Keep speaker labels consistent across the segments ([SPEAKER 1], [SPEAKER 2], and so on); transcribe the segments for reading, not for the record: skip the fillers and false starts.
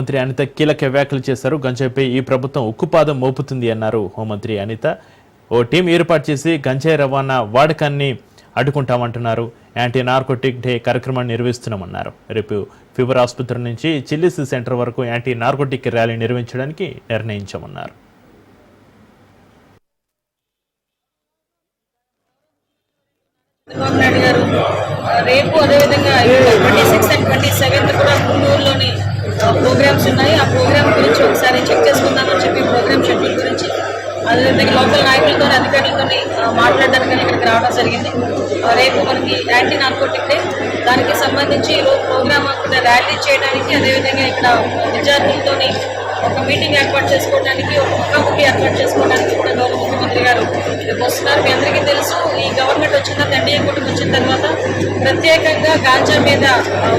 [SPEAKER 1] మంత్రి అనిత కీలక వ్యాఖ్యలు చేశారు. గంజాయిపై ఈ ప్రభుత్వం ఉక్కుపాదం మోపుతుంది అన్నారు హోంమంత్రి అనిత. ఓ టీం ఏర్పాటు చేసి గంజాయి రవాణా వాడకాన్ని అడ్డుకుంటామంటున్నారు. యాంటీ నార్కోటిక్ డే కార్యక్రమాన్ని నిర్వహిస్తున్నామన్నారు. రేపు ఫీవర్ ఆసుపత్రి నుంచి చిల్లీస్ సెంటర్ వరకు యాంటీ నార్కోటిక్ ర్యాలీ నిర్వహించడానికి నిర్ణయించామన్నారు.
[SPEAKER 2] రేపు అదేవిధంగా 26 and 27 కూడా గుంటూరులోని ప్రోగ్రామ్స్ ఉన్నాయి. ఆ ప్రోగ్రామ్ గురించి ఒకసారి చెక్ చేసుకుందామని చెప్పి ప్రోగ్రామ్ షెడ్యూల్ గురించి అదేవిధంగా లోకల్ నాయకులతో అధికారులతో మాట్లాడడానికి ఇక్కడికి రావడం జరిగింది. రేపు మనకి యాంటీ నార్కోటిక్ డే, దానికి సంబంధించి ఈరోజు ప్రోగ్రామ్ అక్కడ ర్యాలీ చేయడానికి, అదేవిధంగా ఇక్కడ విద్యార్థులతో ఒక మీటింగ్ ఏర్పాటు చేసుకోవడానికి, ఒక ముఖాముఖి ఏర్పాటు చేసుకోవడానికి కూడా గౌరవ ముఖ్యమంత్రి గారు వస్తున్నారు. మీ అందరికీ తెలుసు, ఈ గవర్నమెంట్ వచ్చిన తర్వాత, ఎన్డీఏ కూటమి వచ్చిన తర్వాత ప్రత్యేకంగా గాంజా మీద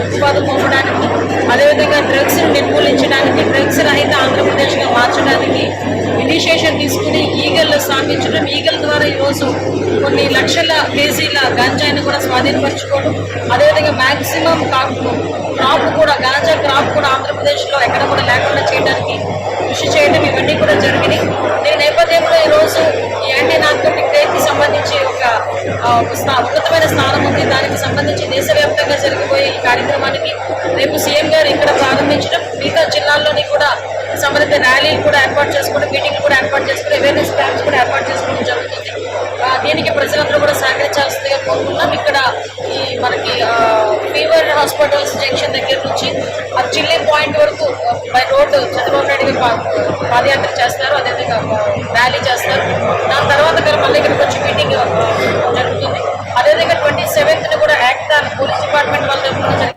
[SPEAKER 2] ఉత్పాదం మోపడానికి, అదేవిధంగా డ్రగ్స్ నిర్మూలించడానికి, డ్రగ్స్ రహిత ఆంధ్రప్రదేశ్గా మార్చడానికి ఇనిషియేషన్ తీసుకుని ఈగల్ స్థాపించడం, ఈగల్ ద్వారా ఈరోజు కొన్ని లక్షల కేజీల గాంజాయిని కూడా స్వాధీనపరచుకోవడం, అదేవిధంగా మ్యాక్సిమం క్రాప్ కూడా గాంజా క్రాప్ కూడా ఆంధ్రప్రదేశ్లో ఎక్కడ కూడా లేకుండా చేయడానికి కృషి చేయడం, ఇవన్నీ కూడా జరిగినాయి. దీని నేపథ్యంలో ఈరోజు యాంటీ నార్కోటిక్ డేకి సంబంధించి ఒక ఉన్నతమైన స్థానం ఉంది. దానికి సంబంధించి దేశవ్యాప్తంగా జరిగిపోయే ఈ కార్యక్రమానికి రేపు సీఎం గారు ఇక్కడ ప్రారంభించడం, మిగతా జిల్లాల్లోని కూడా సంబంధిత ర్యాలీలు కూడా ఏర్పాటు చేసుకోవడం, మీటింగ్లు కూడా ఏర్పాటు చేసుకుని, అవేర్నెస్ క్యాంప్స్ కూడా ఏర్పాటు చేసుకోవడం జరుగుతుంది. దీనికి ప్రజలందరూ కూడా సహకరించాల్సిందిగా కోరుకుంటున్నాం. ఇక్కడ ఈ మనకి ఫీవర్ హాస్పిటల్స్ జంక్షన్ దగ్గర నుంచి చిల్లీ పాయింట్ వరకు బై రోడ్ చంద్రబాబు నాయుడు గారు పాదయాత్ర చేస్తారు, అదేవిధంగా ర్యాలీ చేస్తారు. దాని తర్వాత మళ్ళీ ఇక్కడికి వచ్చి మీటింగ్ జరుగుతుంది. అదేవిధంగా 27th కూడా యాక్ట్ పోలీస్ డిపార్ట్మెంట్ వాళ్ళ